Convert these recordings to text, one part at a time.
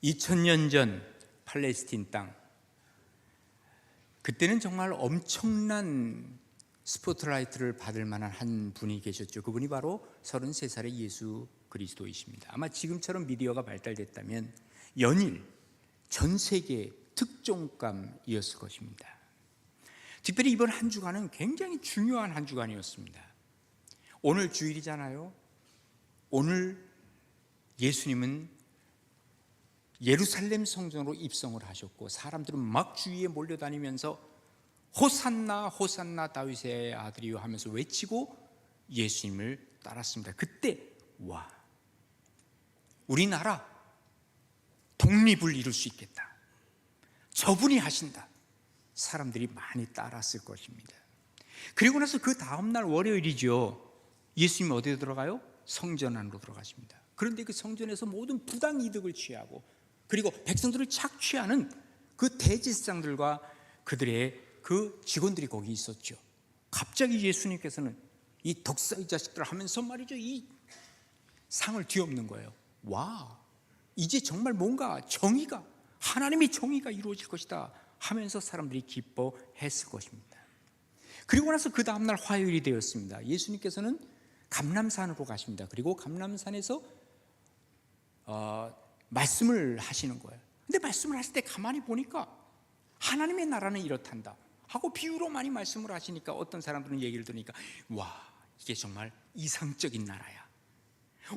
2000년 전 팔레스틴 땅, 그때는 정말 엄청난 스포트라이트를 받을 만한 한 분이 계셨죠. 그분이 바로 33살의 예수 그리스도이십니다. 아마 지금처럼 미디어가 발달됐다면 연일 전 세계 특종감이었을 것입니다. 특별히 이번 한 주간은 굉장히 중요한 한 주간이었습니다. 오늘 주일이잖아요. 오늘 예수님은 예루살렘 성전으로 입성을 하셨고, 사람들은 막 주위에 몰려다니면서 호산나 호산나 다윗의 아들이요 하면서 외치고 예수님을 따랐습니다. 그때 와, 우리나라 독립을 이룰 수 있겠다, 저분이 하신다, 사람들이 많이 따랐을 것입니다. 그리고 나서 그 다음날 월요일이죠. 예수님이 어디에 들어가요? 성전 안으로 들어가십니다. 그런데 그 성전에서 모든 부당 이득을 취하고, 그리고 백성들을 착취하는 그 대제사장들과 그들의 그 직원들이 거기 있었죠. 갑자기 예수님께서는 이 독사의 자식들 하면서 말이죠, 이 상을 뒤엎는 거예요. 와, 이제 정말 뭔가 정의가, 하나님의 정의가 이루어질 것이다 하면서 사람들이 기뻐했을 것입니다. 그리고 나서 그 다음날 화요일이 되었습니다. 예수님께서는 감람산으로 가십니다. 그리고 감람산에서 말씀을 하시는 거예요. 근데 말씀을 하실 때 가만히 보니까 하나님의 나라는 이렇단다 하고 비유로 많이 말씀을 하시니까 어떤 사람들은 얘기를 들으니까 와, 이게 정말 이상적인 나라야,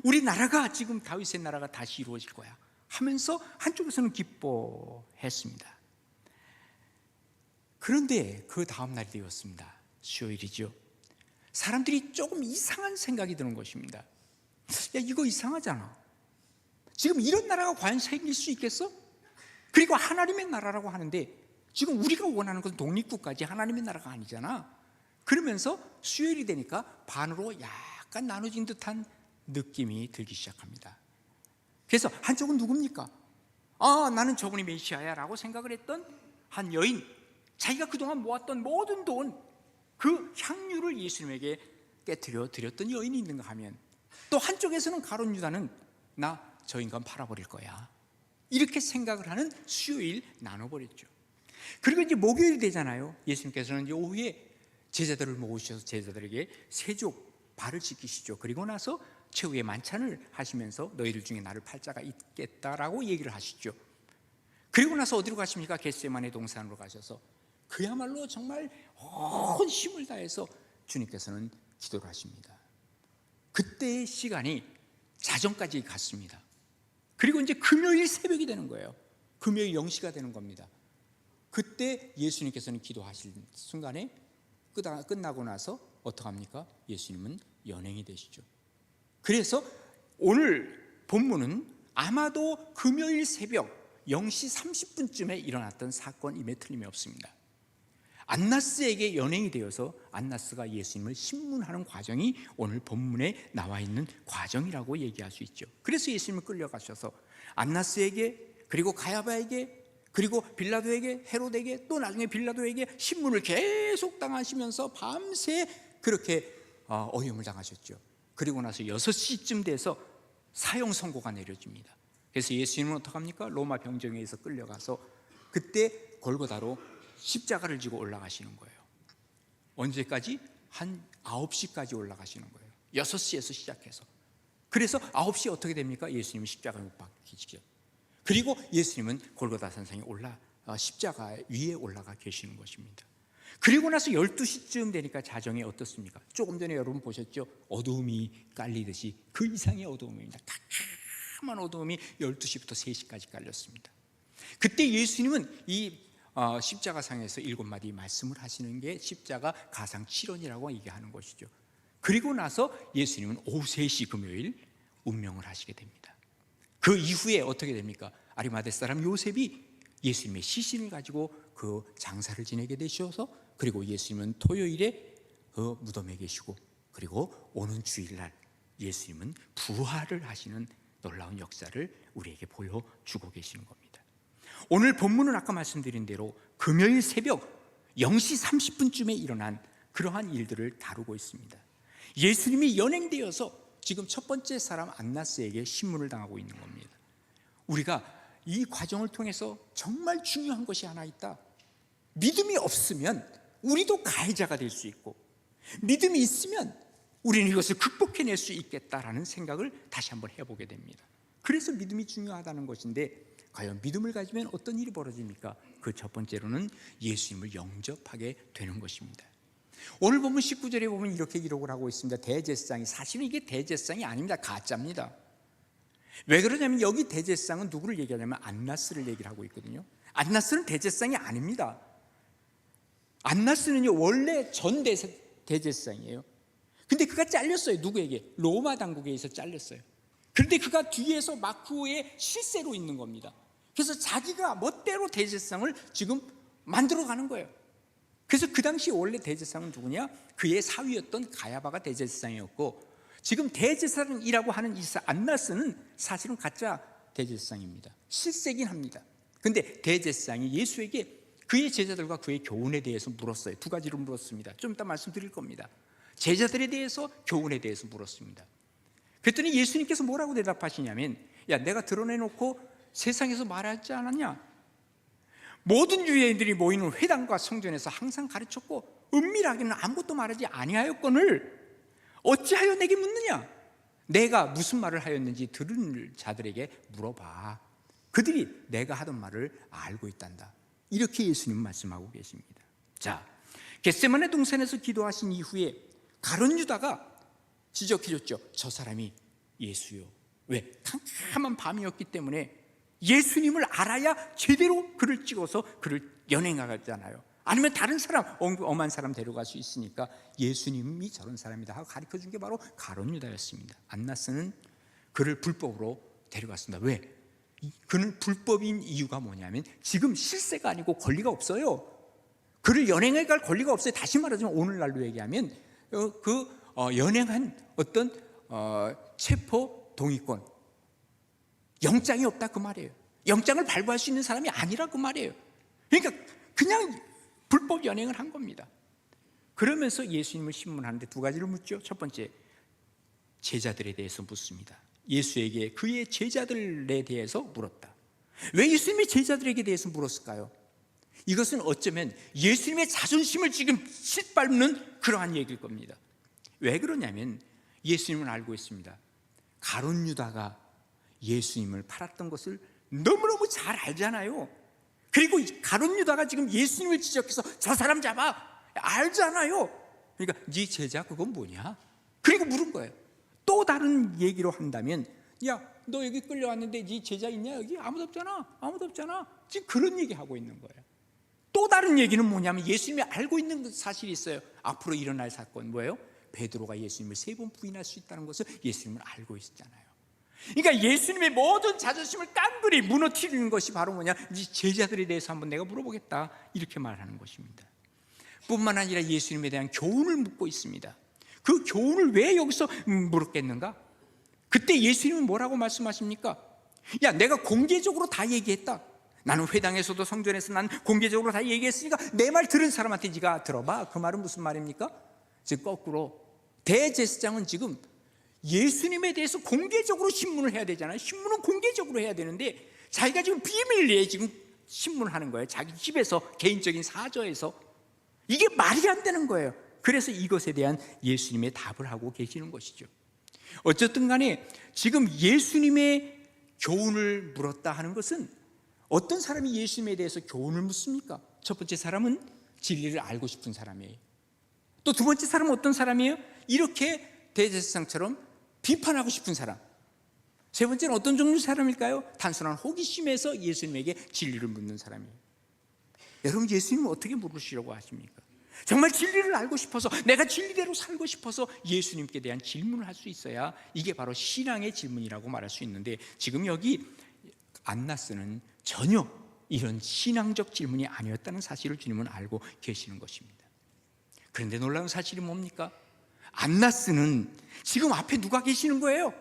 우리 나라가 지금 다윗의 나라가 다시 이루어질 거야 하면서 한쪽에서는 기뻐했습니다. 그런데 그 다음 날이 되었습니다. 수요일이죠. 사람들이 조금 이상한 생각이 드는 것입니다. 야, 이거 이상하잖아. 지금 이런 나라가 과연 생길 수 있겠어? 그리고 하나님의 나라라고 하는데 지금 우리가 원하는 건 독립국가지 하나님의 나라가 아니잖아. 그러면서 수요일이 되니까 반으로 약간 나눠진 듯한 느낌이 들기 시작합니다. 그래서 한쪽은 누굽니까? 나는 저분이 메시아야 라고 생각을 했던 한 여인, 자기가 그동안 모았던 모든 돈, 그 향유를 예수님에게 깨뜨려 드렸던 여인이 있는가 하면, 또 한쪽에서는 가룟 유다는 나 저 인간 팔아버릴 거야, 이렇게 생각을 하는 수요일 나눠버렸죠. 그리고 이제 목요일이 되잖아요. 예수님께서는 이제 오후에 제자들을 모으셔서 제자들에게 세족 발을 씻기시죠. 그리고 나서 최후의 만찬을 하시면서 너희들 중에 나를 팔 자가 있겠다라고 얘기를 하시죠. 그리고 나서 어디로 가십니까? 겟세마네 동산으로 가셔서 그야말로 정말 온 힘을 다해서 주님께서는 기도를 하십니다. 그때의 시간이 자정까지 갔습니다. 그리고 이제 금요일 새벽이 되는 거예요. 금요일 0시가 되는 겁니다. 그때 예수님께서는 기도하실 순간에 끝나고 나서 어떡합니까? 예수님은 연행이 되시죠. 그래서 오늘 본문은 아마도 금요일 새벽 0시 30분쯤에 일어났던 사건임에 틀림이 없습니다. 안나스에게 연행이 되어서 안나스가 예수님을 신문하는 과정이 오늘 본문에 나와 있는 과정이라고 얘기할 수 있죠. 그래서 예수님을 끌려가셔서 안나스에게, 그리고 가야바에게, 그리고 빌라도에게, 헤롯에게, 또 나중에 빌라도에게 신문을 계속 당하시면서 밤새 그렇게 어려움을 당하셨죠. 그리고 나서 6시쯤 돼서 사형 선고가 내려집니다. 그래서 예수님은 어떡합니까? 로마 병정에 의해서 끌려가서 그때 골고다로 십자가를 지고 올라가시는 거예요. 언제까지? 한 9시까지 올라가시는 거예요. 6시에서 시작해서. 그래서 9시에 어떻게 됩니까? 예수님이 십자가에 못 박히시죠. 그리고 예수님은 골고다 산상에 십자가 위에 올라가 계시는 것입니다. 그리고 나서 12시쯤 되니까 자정이 어떻습니까? 조금 전에 여러분 보셨죠? 어두움이 깔리듯이 그 이상의 어두움입니다. 까만 어두움이 12시부터 3시까지 깔렸습니다. 그때 예수님은 이 십자가상에서 7마디 말씀을 하시는 게 십자가 가상 7원이라고 얘기하는 것이죠. 그리고 나서 예수님은 오후 3시 금요일 운명을 하시게 됩니다. 그 이후에 어떻게 됩니까? 아리마대 사람 요셉이 예수님의 시신을 가지고 그 장사를 지내게 되셔서, 그리고 예수님은 토요일에 그 무덤에 계시고, 그리고 오는 주일날 예수님은 부활을 하시는 놀라운 역사를 우리에게 보여주고 계시는 겁니다. 오늘 본문은 아까 말씀드린 대로 금요일 새벽 0시 30분쯤에 일어난 그러한 일들을 다루고 있습니다. 예수님이 연행되어서 지금 첫 번째 사람 안나스에게 신문을 당하고 있는 겁니다. 우리가 이 과정을 통해서 정말 중요한 것이 하나 있다. 믿음이 없으면 우리도 가해자가 될 수 있고, 믿음이 있으면 우리는 이것을 극복해낼 수 있겠다라는 생각을 다시 한번 해보게 됩니다. 그래서 믿음이 중요하다는 것인데, 과연 믿음을 가지면 어떤 일이 벌어집니까? 그 첫 번째로는 예수님을 영접하게 되는 것입니다. 오늘 보면 19절에 보면 이렇게 기록을 하고 있습니다. 대제사장이, 사실은 이게 대제사장이 아닙니다. 가짜입니다. 왜 그러냐면 여기 대제사장은 누구를 얘기하냐면 안나스를 얘기를 하고 있거든요. 안나스는 대제사장이 아닙니다. 안나스는요 원래 전 대제사장이에요. 근데 그가 잘렸어요. 누구에게? 로마 당국에 의해서 잘렸어요. 그런데 그가 뒤에서 마크오의 실세로 있는 겁니다. 그래서 자기가 멋대로 대제사장을 지금 만들어가는 거예요. 그래서 그 당시 원래 대제사장은 누구냐? 그의 사위였던 가야바가 대제사장이었고, 지금 대제사장이라고 하는 이 안나스는 사실은 가짜 대제사장입니다. 실세긴 합니다. 그런데 대제사장이 예수에게 그의 제자들과 그의 교훈에 대해서 물었어요. 두 가지로 물었습니다. 좀 이따 말씀드릴 겁니다. 제자들에 대해서, 교훈에 대해서 물었습니다. 그랬더니 예수님께서 뭐라고 대답하시냐면, 야, 내가 드러내놓고 세상에서 말하지 않았냐? 모든 유대인들이 모이는 회당과 성전에서 항상 가르쳤고 은밀하게는 아무것도 말하지 아니하였거늘 어찌하여 내게 묻느냐? 내가 무슨 말을 하였는지 들은 자들에게 물어봐. 그들이 내가 하던 말을 알고 있단다. 이렇게 예수님은 말씀하고 계십니다. 자, 겟세마네 동산에서 기도하신 이후에 가룟 유다가 지적해줬죠. 저 사람이 예수요. 왜? 캄캄한 밤이었기 때문에 예수님을 알아야 제대로 그를 찍어서 그를 연행하잖아요. 아니면 다른 사람, 엄한 사람 데려갈 수 있으니까 예수님이 저런 사람이다 하고 가르쳐준 게 바로 가룟 유다였습니다. 안나스는 그를 불법으로 데려갔습니다. 왜? 그는 불법인 이유가 뭐냐면 지금 실세가 아니고 권리가 없어요. 그를 연행해 갈 권리가 없어요. 다시 말하자면 오늘날로 얘기하면 연행한 어떤 체포 동의권, 영장이 없다 그 말이에요. 영장을 발부할 수 있는 사람이 아니라 그 말이에요. 그러니까 그냥 불법 연행을 한 겁니다. 그러면서 예수님을 신문하는데 두 가지를 묻죠. 첫 번째, 제자들에 대해서 묻습니다. 예수에게 그의 제자들에 대해서 물었다. 왜 예수님의 제자들에게 대해서 물었을까요? 이것은 어쩌면 예수님의 자존심을 지금 짓밟는 그러한 얘기일 겁니다. 왜 그러냐면 예수님은 알고 있습니다. 가룟 유다가 예수님을 팔았던 것을 너무너무 잘 알잖아요. 그리고 가룟 유다가 지금 예수님을 지적해서 저 사람 잡아 알잖아요. 그러니까 네 제자 그건 뭐냐? 그리고 물은 거예요. 또 다른 얘기로 한다면, 야, 너 여기 끌려왔는데 네 제자 있냐? 여기 아무도 없잖아. 아무도 없잖아. 지금 그런 얘기하고 있는 거예요. 또 다른 얘기는 뭐냐면 예수님이 알고 있는 사실이 있어요. 앞으로 일어날 사건 뭐예요? 베드로가 예수님을 3번 부인할 수 있다는 것을 예수님은 알고 있었잖아요. 그러니까 예수님의 모든 자존심을 깡그리 무너뜨리는 것이 바로 뭐냐? 네 제자들에 대해서 한번 내가 물어보겠다, 이렇게 말하는 것입니다. 뿐만 아니라 예수님에 대한 교훈을 묻고 있습니다. 그 교훈을 왜 여기서 물었겠는가? 그때 예수님은 뭐라고 말씀하십니까? 야, 내가 공개적으로 다 얘기했다. 나는 회당에서도 성전에서 난 공개적으로 다 얘기했으니까 내 말 들은 사람한테 네가 들어봐. 그 말은 무슨 말입니까? 즉 거꾸로 대제사장은 지금 예수님에 대해서 공개적으로 신문을 해야 되잖아요. 신문은 공개적으로 해야 되는데 자기가 지금 비밀리에 지금 신문을 하는 거예요. 자기 집에서, 개인적인 사저에서. 이게 말이 안 되는 거예요. 그래서 이것에 대한 예수님의 답을 하고 계시는 것이죠. 어쨌든 간에 지금 예수님의 교훈을 물었다 하는 것은, 어떤 사람이 예수님에 대해서 교훈을 묻습니까? 첫 번째 사람은 진리를 알고 싶은 사람이에요. 또 두 번째 사람은 어떤 사람이에요? 이렇게 대제사장처럼 비판하고 싶은 사람. 세 번째는 어떤 종류의 사람일까요? 단순한 호기심에서 예수님에게 진리를 묻는 사람이에요. 여러분, 예수님은 어떻게 물으시려고 하십니까? 정말 진리를 알고 싶어서, 내가 진리대로 살고 싶어서 예수님께 대한 질문을 할 수 있어야 이게 바로 신앙의 질문이라고 말할 수 있는데, 지금 여기 안나스는 전혀 이런 신앙적 질문이 아니었다는 사실을 주님은 알고 계시는 것입니다. 그런데 놀라운 사실이 뭡니까? 안나스는 지금 앞에 누가 계시는 거예요?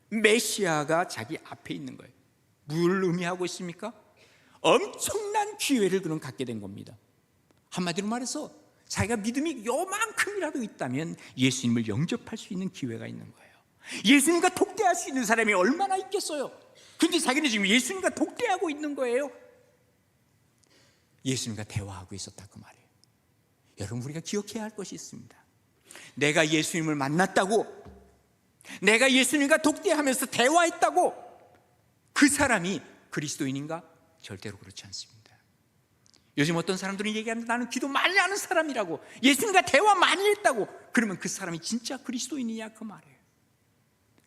메시아가 자기 앞에 있는 거예요. 뭘 의미하고 있습니까? 엄청난 기회를 그는 갖게 된 겁니다. 한마디로 말해서 자기가 믿음이 요만큼이라도 있다면 예수님을 영접할 수 있는 기회가 있는 거예요. 예수님과 독대할 수 있는 사람이 얼마나 있겠어요? 근데 자기는 지금 예수님과 독대하고 있는 거예요. 예수님과 대화하고 있었다 그 말이에요. 여러분, 우리가 기억해야 할 것이 있습니다. 내가 예수님을 만났다고, 내가 예수님과 독대하면서 대화했다고 그 사람이 그리스도인인가? 절대로 그렇지 않습니다. 요즘 어떤 사람들은 얘기합니다. 나는 기도 많이 하는 사람이라고, 예수님과 대화 많이 했다고. 그러면 그 사람이 진짜 그리스도인이냐 그 말이에요.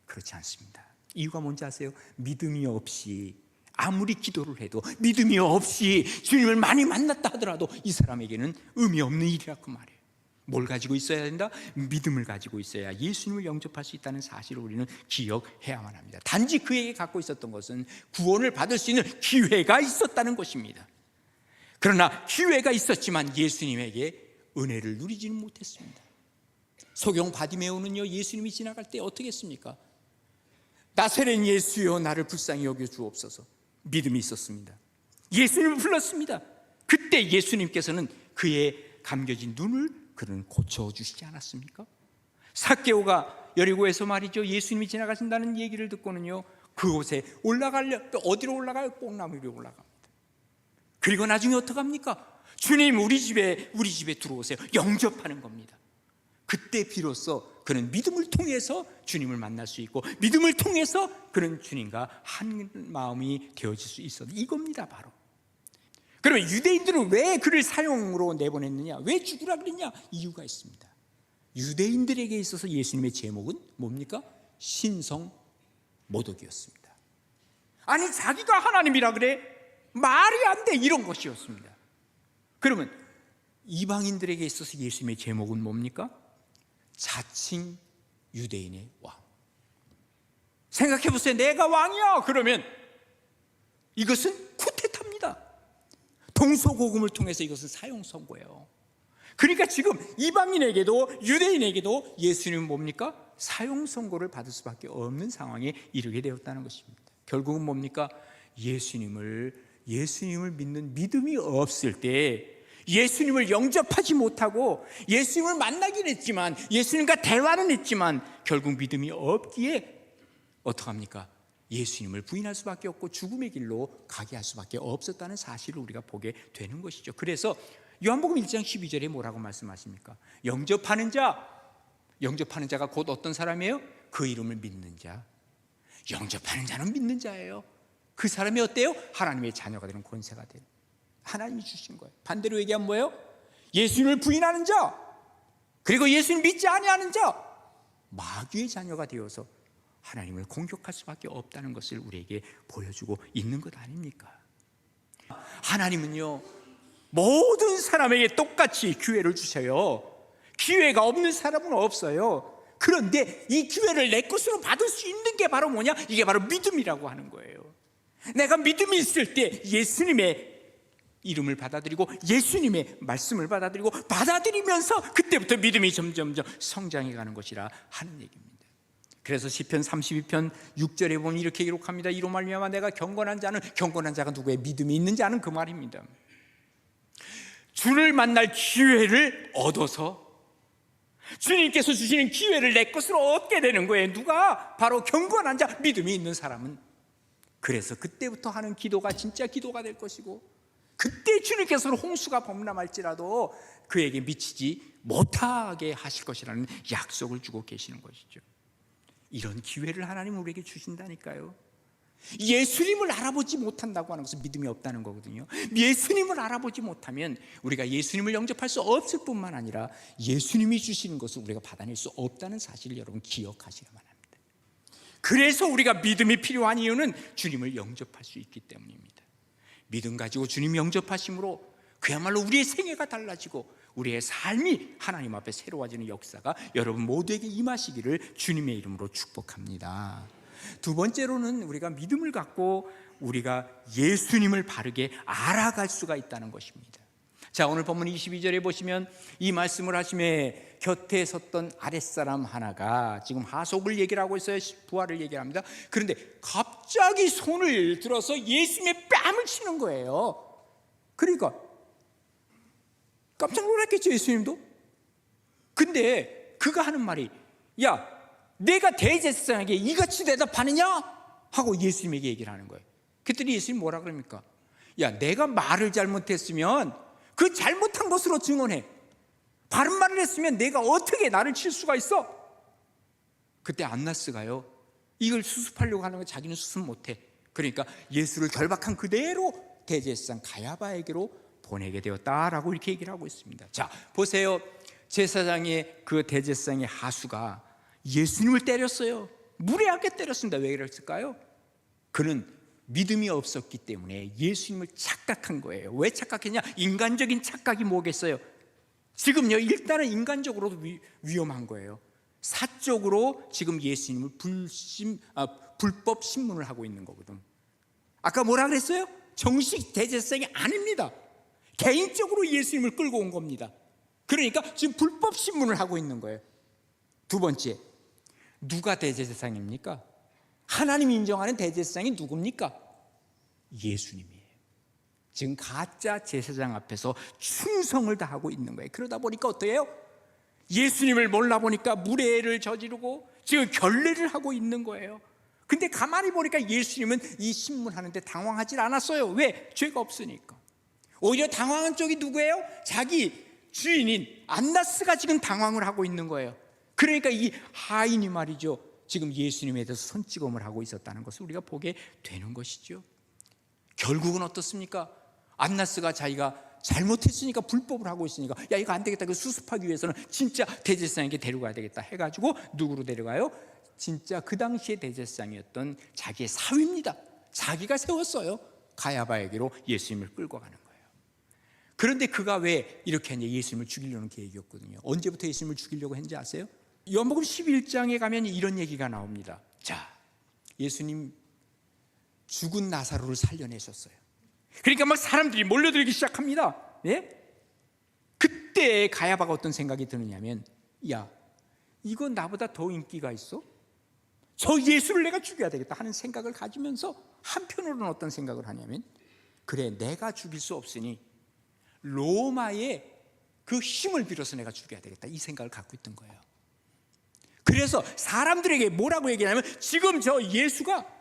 그렇지 않습니다. 이유가 뭔지 아세요? 믿음이 없이 아무리 기도를 해도, 믿음이 없이 주님을 많이 만났다 하더라도 이 사람에게는 의미 없는 일이라 그 말이에요. 뭘 가지고 있어야 된다? 믿음을 가지고 있어야 예수님을 영접할 수 있다는 사실을 우리는 기억해야만 합니다. 단지 그에게 갖고 있었던 것은 구원을 받을 수 있는 기회가 있었다는 것입니다. 그러나 기회가 있었지만 예수님에게 은혜를 누리지는 못했습니다. 소경 바디메오는요, 예수님이 지나갈 때 어떻게 했습니까? 나사렛 예수여, 나를 불쌍히 여겨 주옵소서. 믿음이 있었습니다. 예수님을 불렀습니다. 그때 예수님께서는 그의 감겨진 눈을 그는 고쳐주시지 않았습니까? 삭개오가 여리고에서 말이죠, 예수님이 지나가신다는 얘기를 듣고는요, 그곳에 어디로 올라가요? 뽕나무 위로 올라갑니다. 그리고 나중에 어떡합니까? 주님, 우리 집에 들어오세요. 영접하는 겁니다. 그때 비로소 그는 믿음을 통해서 주님을 만날 수 있고, 믿음을 통해서 그는 주님과 한 마음이 되어질 수 있었다. 이겁니다, 바로. 그러면 유대인들은 왜 그를 사형으로 내보냈느냐? 왜 죽으라 그랬냐? 이유가 있습니다. 유대인들에게 있어서 예수님의 제목은 뭡니까? 신성 모독이었습니다. 아니, 자기가 하나님이라 그래? 말이 안 돼, 이런 것이었습니다. 그러면 이방인들에게 있어서 예수님의 제목은 뭡니까? 자칭 유대인의 왕. 생각해 보세요. 내가 왕이야 그러면 이것은 쿠데타입니다. 동서고금을 통해서 이것은 사형 선고예요. 그러니까 지금 이방인에게도 유대인에게도 예수님은 뭡니까? 사형 선고를 받을 수밖에 없는 상황에 이르게 되었다는 것입니다. 결국은 뭡니까? 예수님을 믿는 믿음이 없을 때, 예수님을 영접하지 못하고 예수님을 만나긴 했지만, 예수님과 대화는 했지만 결국 믿음이 없기에 어떡합니까? 예수님을 부인할 수밖에 없고 죽음의 길로 가게 할 수밖에 없었다는 사실을 우리가 보게 되는 것이죠. 그래서 요한복음 1장 12절에 뭐라고 말씀하십니까? 영접하는 자가 곧 어떤 사람이에요? 그 이름을 믿는 자. 영접하는 자는 믿는 자예요. 그 사람이 어때요? 하나님의 자녀가 되는 권세가 돼요. 하나님이 주신 거예요. 반대로 얘기하면 뭐예요? 예수님을 부인하는 자, 그리고 예수님 믿지 아니하는 자, 마귀의 자녀가 되어서 하나님을 공격할 수밖에 없다는 것을 우리에게 보여주고 있는 것 아닙니까? 하나님은요, 모든 사람에게 똑같이 기회를 주셔요. 기회가 없는 사람은 없어요. 그런데 이 기회를 내 것으로 받을 수 있는 게 바로 뭐냐? 이게 바로 믿음이라고 하는 거예요. 내가 믿음이 있을 때 예수님의 이름을 받아들이고 예수님의 말씀을 받아들이면서 그때부터 믿음이 점점점 성장해 가는 것이라 하는 얘기입니다. 그래서 시편 32편 6절에 보면 이렇게 기록합니다. 이로 말미암아 내가 경건한 자가 누구의 믿음이 있는 자는 그 말입니다. 주를 만날 기회를 얻어서 주님께서 주시는 기회를 내 것으로 얻게 되는 거예요. 누가? 바로 경건한 자, 믿음이 있는 사람은. 그래서 그때부터 하는 기도가 진짜 기도가 될 것이고, 그때 주님께서는 홍수가 범람할지라도 그에게 미치지 못하게 하실 것이라는 약속을 주고 계시는 것이죠. 이런 기회를 하나님은 우리에게 주신다니까요. 예수님을 알아보지 못한다고 하는 것은 믿음이 없다는 거거든요. 예수님을 알아보지 못하면 우리가 예수님을 영접할 수 없을 뿐만 아니라 예수님이 주시는 것을 우리가 받아낼 수 없다는 사실을 여러분 기억하시기만 합니다. 그래서 우리가 믿음이 필요한 이유는 주님을 영접할 수 있기 때문입니다. 믿음 가지고 주님 영접하심으로 그야말로 우리의 생애가 달라지고 우리의 삶이 하나님 앞에 새로워지는 역사가 여러분 모두에게 임하시기를 주님의 이름으로 축복합니다. 두 번째로는 우리가 믿음을 갖고 우리가 예수님을 바르게 알아갈 수가 있다는 것입니다. 자, 오늘 본문 22절에 보시면 이 말씀을 하심에 곁에 섰던 아랫사람 하나가, 지금 하속을 얘기를 하고 있어요. 부활을 얘기합니다. 그런데 갑자기 손을 들어서 예수님의 뺨을 치는 거예요. 그러니까 깜짝 놀랐겠죠, 예수님도. 근데 그가 하는 말이, 야, 내가 대제사장에게 이같이 대답하느냐? 하고 예수님에게 얘기를 하는 거예요. 그랬더니 예수님 뭐라 그럽니까? 야, 내가 말을 잘못했으면 그 잘못한 것으로 증언해. 바른 말을 했으면 내가 어떻게 나를 칠 수가 있어? 그때 안나스가요, 이걸 수습하려고 하는 거 자기는 수습 못해. 그러니까 예수를 결박한 그대로 대제사장 가야바에게로 보내게 되었다라고 이렇게 얘기를 하고 있습니다. 자, 보세요. 제사장의 그 대제사장의 하수가 예수님을 때렸어요. 무례하게 때렸습니다. 왜 그랬을까요? 그는 믿음이 없었기 때문에 예수님을 착각한 거예요. 왜 착각했냐? 인간적인 착각이 뭐겠어요? 지금요, 일단은 인간적으로도 위험한 거예요. 사적으로 지금 예수님을 불법 신문을 하고 있는 거거든. 아까 뭐라 그랬어요? 정식 대제사장이 아닙니다. 개인적으로 예수님을 끌고 온 겁니다. 그러니까 지금 불법 신문을 하고 있는 거예요. 두 번째, 누가 대제사장입니까? 하나님이 인정하는 대제사장이 누굽니까? 예수님이에요. 지금 가짜 제사장 앞에서 충성을 다하고 있는 거예요. 그러다 보니까 어때요? 예수님을 몰라보니까 무례를 저지르고 지금 결례를 하고 있는 거예요. 근데 가만히 보니까 예수님은 이 신문하는데 당황하지 않았어요. 왜? 죄가 없으니까. 오히려 당황한 쪽이 누구예요? 자기 주인인 안나스가 지금 당황을 하고 있는 거예요. 그러니까 이 하인이 말이죠, 지금 예수님에 대해서 손찌검을 하고 있었다는 것을 우리가 보게 되는 것이죠. 결국은 어떻습니까? 안나스가 자기가 잘못했으니까, 불법을 하고 있으니까, 야, 이거 안 되겠다, 그 수습하기 위해서는 진짜 대제사장에게 데려가야 되겠다 해가지고 누구로 데려가요? 진짜 그 당시에 대제사장이었던 자기의 사위입니다. 자기가 세웠어요. 가야바에게로 예수님을 끌고 가는 거예요. 그런데 그가 왜 이렇게 했냐? 예수님을 죽이려는 계획이었거든요. 언제부터 예수님을 죽이려고 했는지 아세요? 요한복음 11장에 가면 이런 얘기가 나옵니다. 자, 예수님 죽은 나사로를 살려내셨어요. 그러니까 막 사람들이 몰려들기 시작합니다. 예? 그때 가야바가 어떤 생각이 드느냐면, 야, 이거 나보다 더 인기가 있어? 저 예수를 내가 죽여야 되겠다 하는 생각을 가지면서 한편으로는 어떤 생각을 하냐면, 그래, 내가 죽일 수 없으니 로마의 그 힘을 빌어서 내가 죽여야 되겠다, 이 생각을 갖고 있던 거예요. 그래서 사람들에게 뭐라고 얘기하냐면, 지금 저 예수가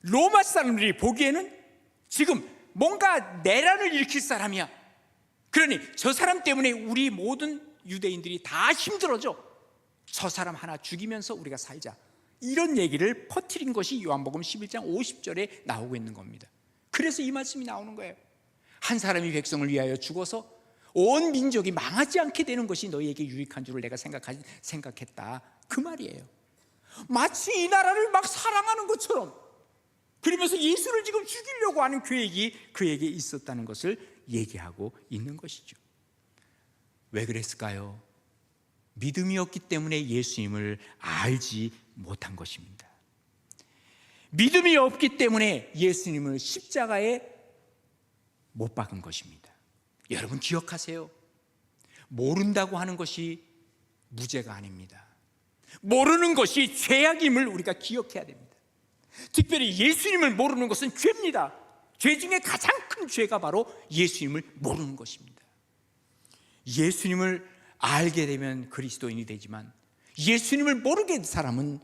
로마 사람들이 보기에는 지금 뭔가 내란을 일으킬 사람이야. 그러니 저 사람 때문에 우리 모든 유대인들이 다 힘들어져. 저 사람 하나 죽이면서 우리가 살자, 이런 얘기를 퍼뜨린 것이 요한복음 11장 50절에 나오고 있는 겁니다. 그래서 이 말씀이 나오는 거예요. 한 사람이 백성을 위하여 죽어서 온 민족이 망하지 않게 되는 것이 너희에게 유익한 줄을 내가 생각했다, 그 말이에요. 마치 이 나라를 막 사랑하는 것처럼, 그러면서 예수를 지금 죽이려고 하는 계획이 그에게 있었다는 것을 얘기하고 있는 것이죠. 왜 그랬을까요? 믿음이 없기 때문에 예수님을 알지 못한 것입니다. 믿음이 없기 때문에 예수님을 십자가에 못 박은 것입니다. 여러분 기억하세요. 모른다고 하는 것이 무죄가 아닙니다. 모르는 것이 죄악임을 우리가 기억해야 됩니다. 특별히 예수님을 모르는 것은 죄입니다. 죄 중에 가장 큰 죄가 바로 예수님을 모르는 것입니다. 예수님을 알게 되면 그리스도인이 되지만, 예수님을 모르게 된 사람은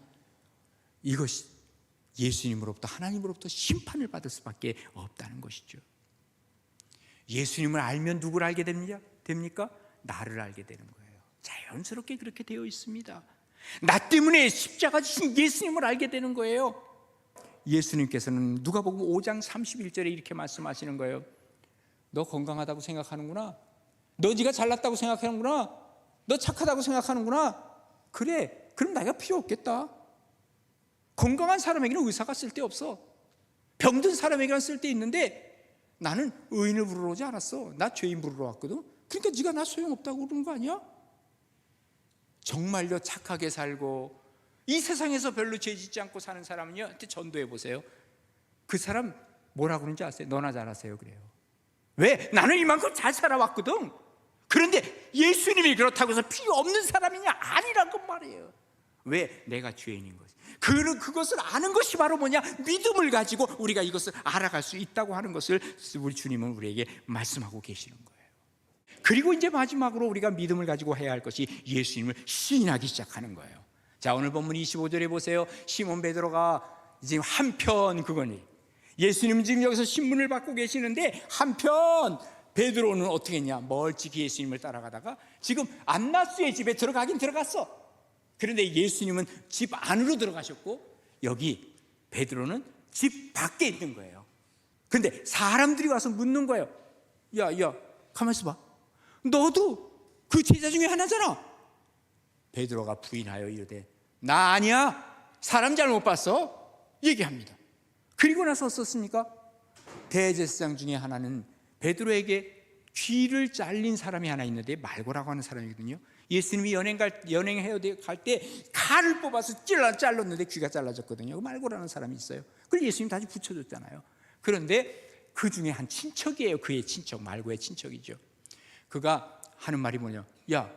이것이 예수님으로부터, 하나님으로부터 심판을 받을 수밖에 없다는 것이죠. 예수님을 알면 누구를 알게 됩니까? 나를 알게 되는 거예요. 자연스럽게 그렇게 되어 있습니다. 나 때문에 십자가 지신 예수님을 알게 되는 거예요. 예수님께서는 누가복음 5장 31절에 이렇게 말씀하시는 거예요. 너 건강하다고 생각하는구나. 너 네가 잘났다고 생각하는구나. 너 착하다고 생각하는구나. 그래, 그럼 나이가 필요 없겠다. 건강한 사람에게는 의사가 쓸데없어. 병든 사람에게는 쓸데 있는데, 나는 의인을 부르러 오지 않았어. 나 죄인 부르러 왔거든. 그러니까 네가 나 소용없다고 그러는 거 아니야? 정말로 착하게 살고 이 세상에서 별로 죄 짓지 않고 사는 사람은요, 전도해 보세요. 그 사람 뭐라 그러는지 아세요? 너나 잘하세요 그래요. 왜? 나는 이만큼 잘 살아왔거든. 그런데 예수님이 그렇다고 해서 필요 없는 사람이냐? 아니란 건 말이에요. 왜? 내가 죄인인 거지. 그것을 아는 것이 바로 뭐냐? 믿음을 가지고 우리가 이것을 알아갈 수 있다고 하는 것을 우리 주님은 우리에게 말씀하고 계시는 거예요. 그리고 이제 마지막으로 우리가 믿음을 가지고 해야 할 것이 예수님을 시인하기 시작하는 거예요. 자, 오늘 본문 25절에 보세요. 시몬 베드로가 지금 한편 그거니 예수님 지금 여기서 신문을 받고 계시는데 한편 베드로는 어떻게 했냐? 멀찍이 예수님을 따라가다가 지금 안나스의 집에 들어가긴 들어갔어. 그런데 예수님은 집 안으로 들어가셨고 여기 베드로는 집 밖에 있는 거예요. 근데 사람들이 와서 묻는 거예요. 야, 가만 있어 봐. 너도 그 제자 중에 하나잖아. 베드로가 부인하여 이르되 나 아니야. 사람 잘못 봤어. 얘기합니다. 그리고 나서 어떻습니까? 대제사장 중에 하나는 베드로에게 귀를 잘린 사람이 하나 있는데 말고라고 하는 사람이거든요. 예수님이 연행해야 갈 때 칼을 뽑아서 잘랐는데 귀가 잘라졌거든요. 말고라는 사람이 있어요. 그걸 예수님 다시 붙여줬잖아요. 그런데 그 중에 한 친척이에요. 그의 친척, 말고의 친척이죠. 그가 하는 말이 뭐냐? 야,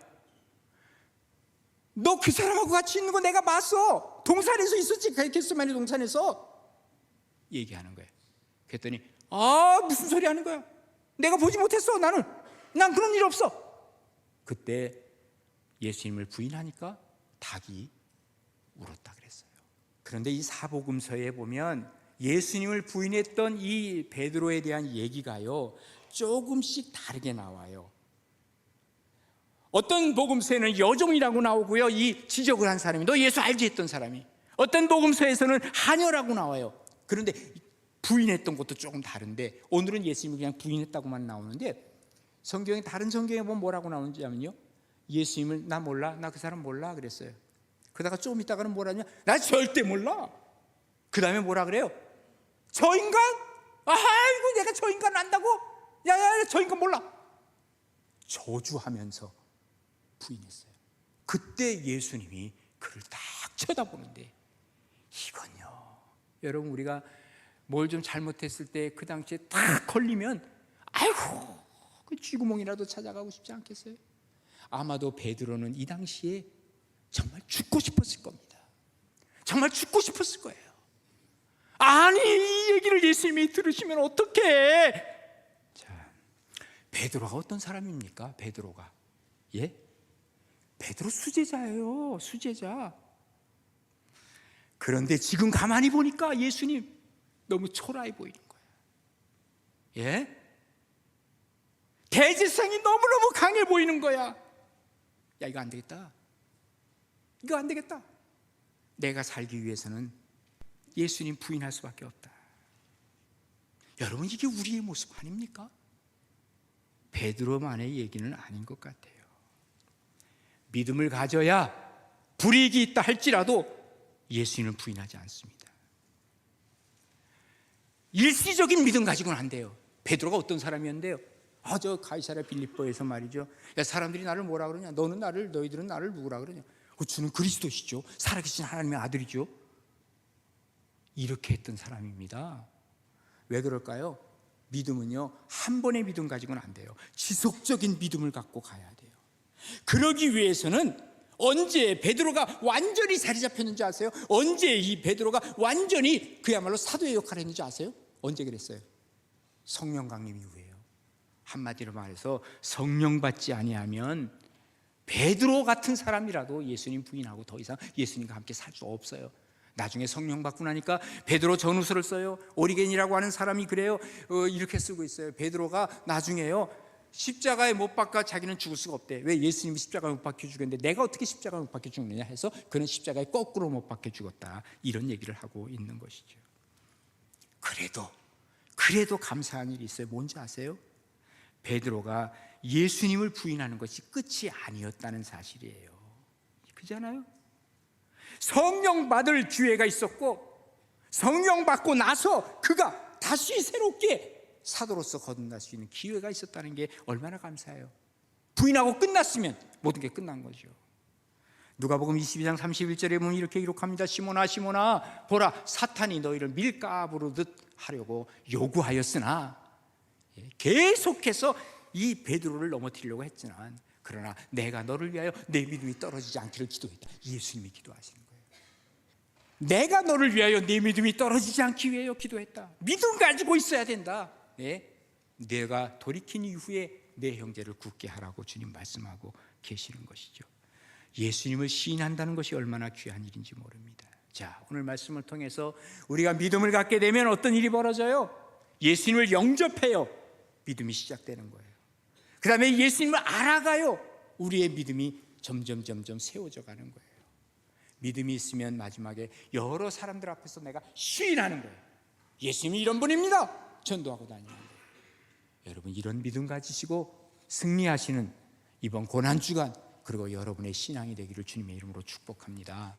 너 그 사람하고 같이 있는 거 내가 봤어. 동산에서 있었지. 겟세마네 동산에서. 얘기하는 거예요. 그랬더니 무슨 소리 하는 거야? 내가 보지 못했어. 난 그런 일 없어. 그때 예수님을 부인하니까 닭이 울었다 그랬어요. 그런데 이 사복음서에 보면 예수님을 부인했던 이 베드로에 대한 얘기가요 조금씩 다르게 나와요. 어떤 복음서에는 여종이라고 나오고요, 이 지적을 한 사람이 너 예수 알지 했던 사람이. 어떤 복음서에서는 하녀라고 나와요. 그런데 부인했던 것도 조금 다른데 오늘은 예수님이 그냥 부인했다고만 나오는데 성경에 다른 성경에 보면 뭐라고 나오는지 하면요, 예수님을 나 몰라, 나 그 사람 몰라 그랬어요. 그러다가 조금 있다가는 뭐라냐, 나 절대 몰라. 그 다음에 뭐라 그래요? 저 인간? 아이고 내가 저 인간 안다고? 야야 저 인간 몰라. 저주하면서 부인했어요. 그때 예수님이 그를 딱 쳐다보는데 이건요, 여러분 우리가 뭘 좀 잘못했을 때 그 당시에 딱 걸리면 아이고 그 쥐구멍이라도 찾아가고 싶지 않겠어요? 아마도 베드로는 이 당시에 정말 죽고 싶었을 겁니다. 정말 죽고 싶었을 거예요. 아니 이 얘기를 예수님이 들으시면 어떡해? 자, 베드로가 어떤 사람입니까? 베드로가 베드로 수제자예요. 수제자. 그런데 지금 가만히 보니까 예수님 너무 초라해 보이는 거예요. 대제사장이 너무너무 강해 보이는 거야. 야 이거 안 되겠다. 이거 안 되겠다. 내가 살기 위해서는 예수님 부인할 수밖에 없다. 여러분 이게 우리의 모습 아닙니까? 베드로만의 얘기는 아닌 것 같아요. 믿음을 가져야 불이익이 있다 할지라도 예수님을 부인하지 않습니다. 일시적인 믿음 가지고는 안 돼요. 베드로가 어떤 사람이었는데요, 저 가이사랴 빌립보에서 말이죠, 야 사람들이 나를 뭐라 그러냐, 너희들은 나를 누구라 그러냐, 주는 그리스도시죠, 살아계신 하나님의 아들이죠. 이렇게 했던 사람입니다. 왜 그럴까요? 믿음은요 한 번의 믿음 가지고는 안 돼요. 지속적인 믿음을 갖고 가야 돼요. 그러기 위해서는 언제 베드로가 완전히 자리 잡혔는지 아세요? 언제 이 베드로가 완전히 그야말로 사도의 역할을 했는지 아세요? 언제 그랬어요? 성령 강림 이후에요. 한마디로 말해서 성령 받지 아니하면 베드로 같은 사람이라도 예수님 부인하고 더 이상 예수님과 함께 살 수 없어요. 나중에 성령 받고 나니까 베드로 전후서를 써요. 오리겐이라고 하는 사람이 그래요. 이렇게 쓰고 있어요. 베드로가 나중에요 십자가에 못 박혀 자기는 죽을 수가 없대. 왜? 예수님이 십자가에 못 박혀 죽었는데 내가 어떻게 십자가에 못 박혀 죽느냐 해서 그는 십자가에 거꾸로 못 박혀 죽었다. 이런 얘기를 하고 있는 것이죠. 그래도 감사한 일이 있어요. 뭔지 아세요? 베드로가 예수님을 부인하는 것이 끝이 아니었다는 사실이에요. 그잖아요. 성령 받을 기회가 있었고 성령 받고 나서 그가 다시 새롭게 사도로서 거듭날 수 있는 기회가 있었다는 게 얼마나 감사해요. 부인하고 끝났으면 모든 게 끝난 거죠. 누가복음 22장 31절에 보면 이렇게 기록합니다. 시몬아 시몬아 보라 사탄이 너희를 밀가부르듯 하려고 요구하였으나, 계속해서 이 베드로를 넘어뜨리려고 했지만 그러나 내가 너를 위하여 내 믿음이 떨어지지 않기를 기도했다. 예수님이 기도하시는 거예요. 내가 너를 위하여 내 믿음이 떨어지지 않기 위하여 기도했다. 믿음 가지고 있어야 된다. 내가 돌이킨 이후에 내 형제를 굳게 하라고 주님 말씀하고 계시는 것이죠. 예수님을 시인한다는 것이 얼마나 귀한 일인지 모릅니다. 자, 오늘 말씀을 통해서 우리가 믿음을 갖게 되면 어떤 일이 벌어져요? 예수님을 영접해요. 믿음이 시작되는 거예요. 그 다음에 예수님을 알아가요. 우리의 믿음이 점점 세워져 가는 거예요. 믿음이 있으면 마지막에 여러 사람들 앞에서 내가 시인하는 거예요. 예수님이 이런 분입니다. 전도하고 다니는 거예요. 여러분, 이런 믿음 가지시고 승리하시는 이번 고난주간, 그리고 여러분의 신앙이 되기를 주님의 이름으로 축복합니다.